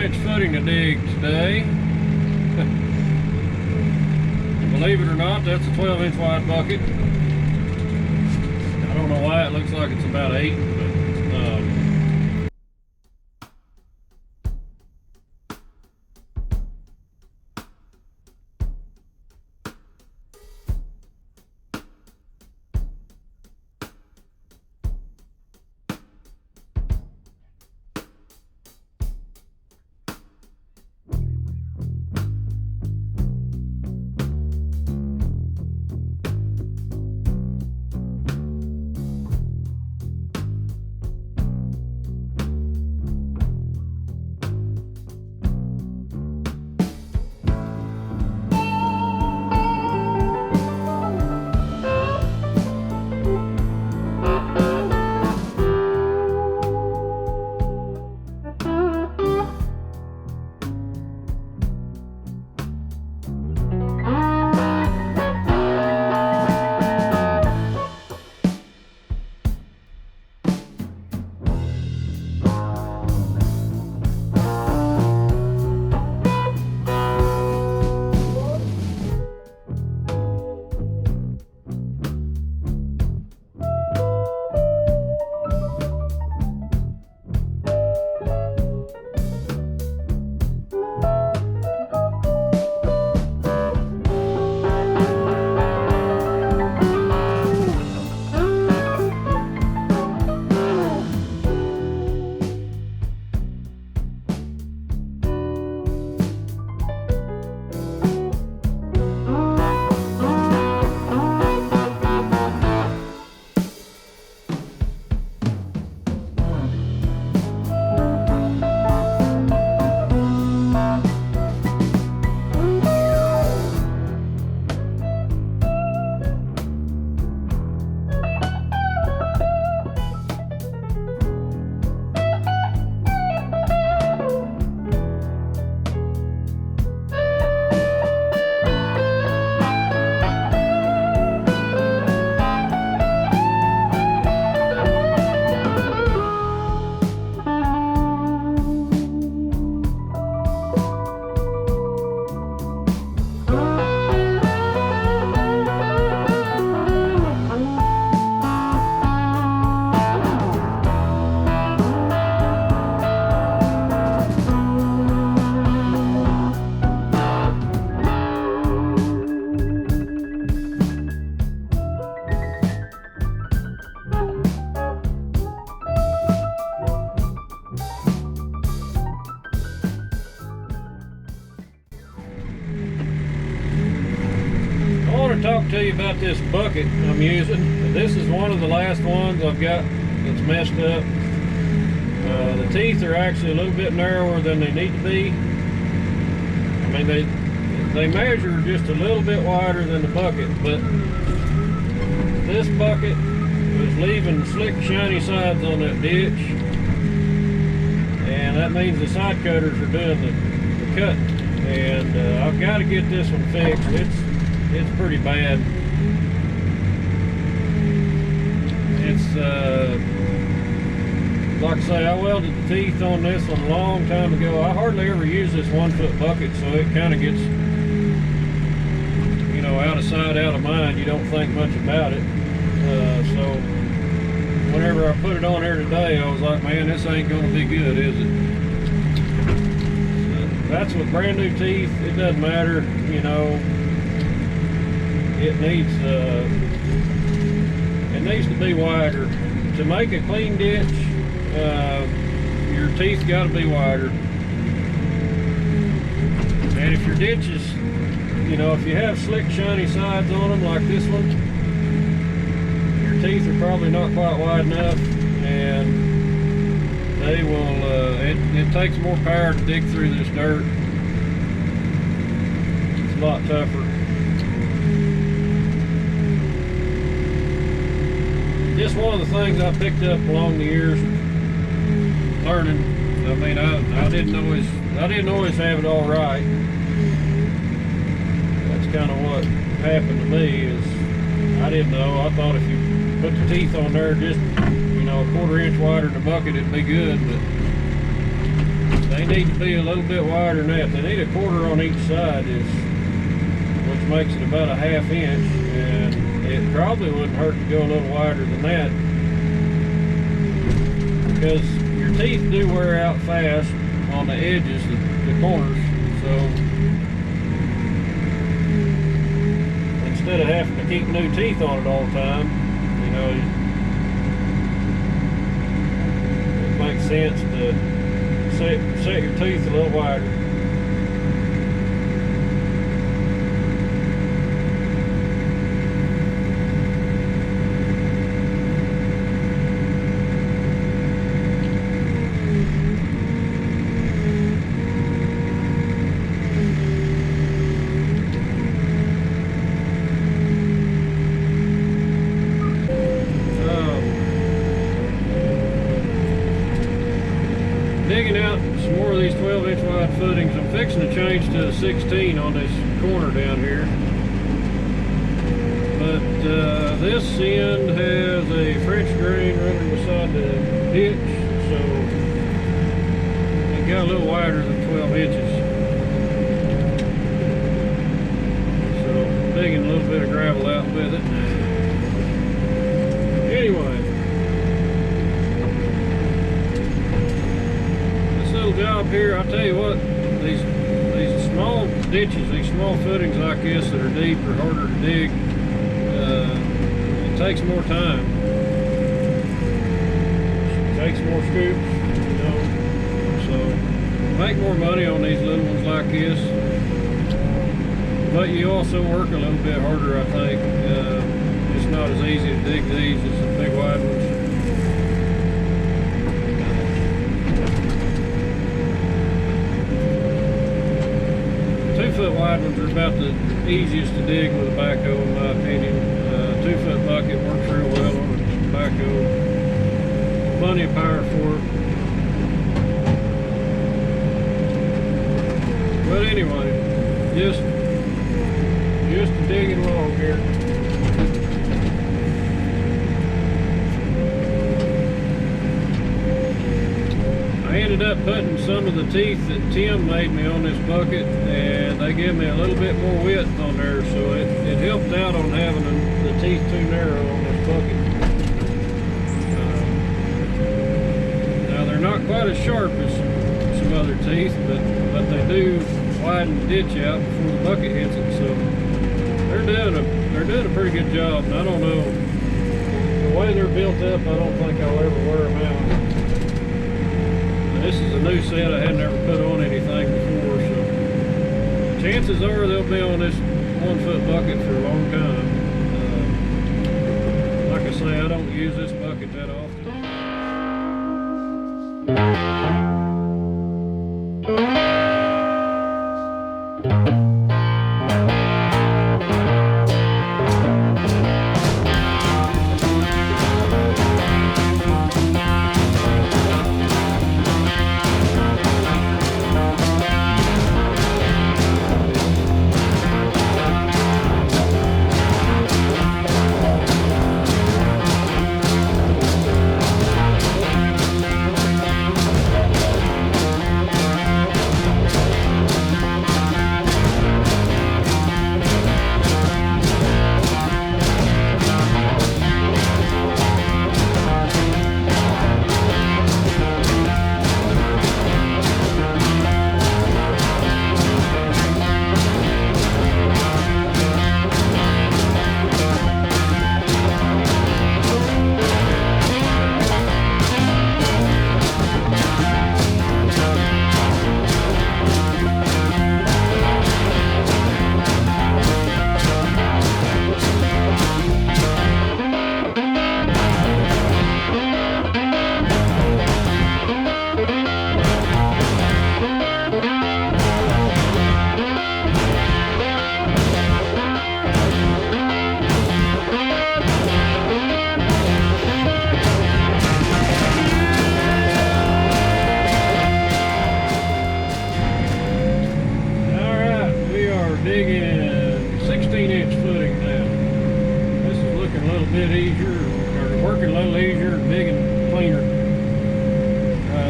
12-inch footing to dig today. Believe it or not, that's a 12-inch wide bucket. I don't know why it looks like it's about 8, but talk to you about this bucket I'm using. This is one of the last ones I've got that's messed up. The teeth are actually a little bit narrower than they need to be. I mean, they measure just a little bit wider than the bucket, but this bucket was leaving slick shiny sides on that ditch, and that means the side cutters are doing the cutting. And I've got to get this one fixed. It's pretty bad. It's like I say, I welded the teeth on this one a long time ago. I hardly ever use this 1-foot bucket, so it kind of gets, you know, out of sight, out of mind. You don't think much about it. So whenever I put it on here today, I was like, man, this ain't gonna be good, is it? That's with brand new teeth. It doesn't matter, you know. It needs to be wider. To make a clean ditch, your teeth got to be wider. And if your ditches, you know, if you have slick shiny sides on them like this one, your teeth are probably not quite wide enough, and they will, it takes more power to dig through this dirt. It's a lot tougher. Just one of the things I picked up along the years learning. I mean, I didn't always have it all right. That's kind of what happened to me. Is I didn't know. I thought if you put the teeth on there just, you know, a 1/4 inch wider than the bucket, it'd be good. But they need to be a little bit wider than that. They need a quarter on each side, which makes it about a ½ inch, and it probably wouldn't hurt to go a little wider than that, because your teeth do wear out fast on the edges, the corners. So instead of having to keep new teeth on it all the time, you know, it makes sense to set your teeth a little wider. Digging out some more of these 12-inch wide footings. I'm fixing to change to a 16 on this corner down here. But this end has a French drain running beside the ditch, so it got a little wider than 12 inches. So I'm digging a little bit of gravel out with it. Anyway. Job here, I'll tell you what, these small ditches, these small footings like this that are deep or harder to dig, it takes more time. It takes more scoops, you know, so make more money on these little ones like this, but you also work a little bit harder, I think. It's not as easy to dig these as the big wide ones. 2-foot wide ones are about the easiest to dig with a backhoe, in my opinion. 2-foot bucket works real well on a backhoe. Plenty of power for it. But anyway, just a digging along here. I ended up putting some of the teeth that Tim made me on this bucket, and they gave me a little bit more width on there, so it helped out on having the teeth too narrow on this bucket. Now they're not quite as sharp as some other teeth, but they do widen the ditch out before the bucket hits it, so they're doing a pretty good job. And I don't know, the way they're built up, I don't think I'll ever wear them out. This is a new set. I hadn't ever put on anything before, so chances are they'll be on this 1-foot bucket for a long time. Like I say, I don't use this bucket that often.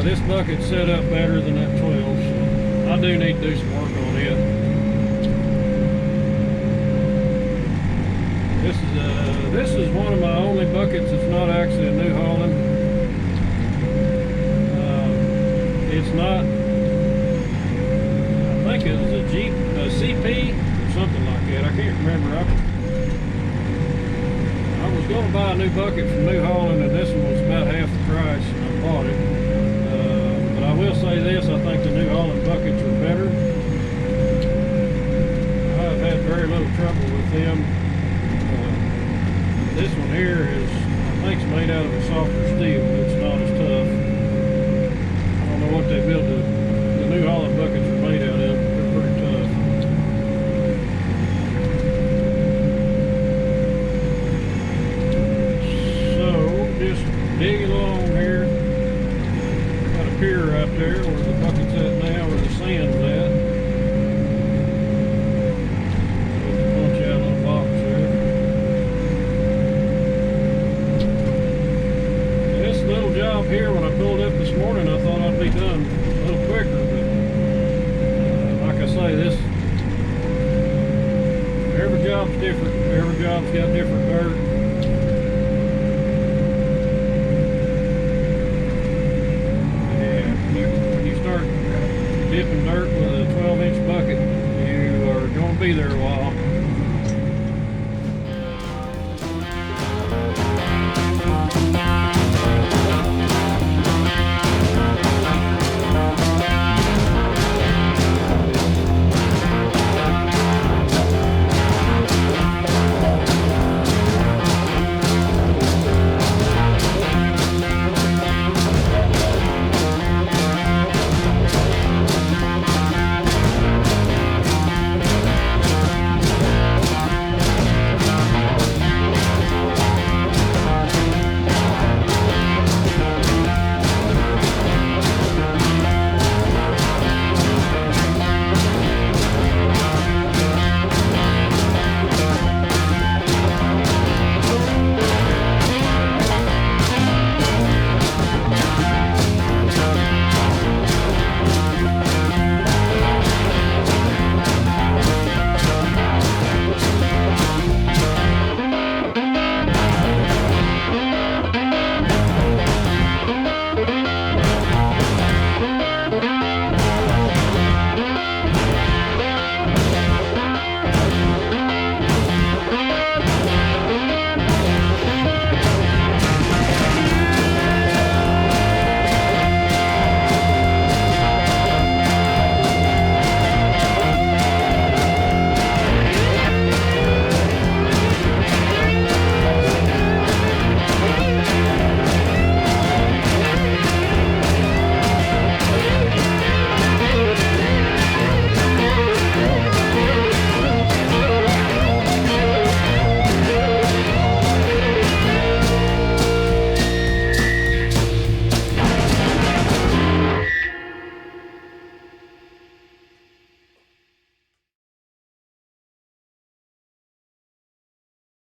this bucket's set up better than that 12, so I do need to do some work on it. This is one of my only buckets that's not actually a New Holland. It's not. I think it was a CP or something like that. I can't remember. I was going to buy a new bucket from New Holland, and this one was about half the price, and I bought it. But I will say this: I think the New Holland buckets are better. I've had very little trouble with them. This one here is, I think, it's made out of a softer steel. It's not as tough. I don't know what they built the New Holland buckets are made out of. They're pretty tough. So, just digging along here. Got a pier right there where the bucket's at now, where the sand's at. Punch out a little box there. This little job here, when I pulled up this morning, I thought I'd be done a little quicker, but like I say, every job's different. Every job's got different dirt. And when you start dipping dirt with a 12-inch bucket, you are going to be there a while.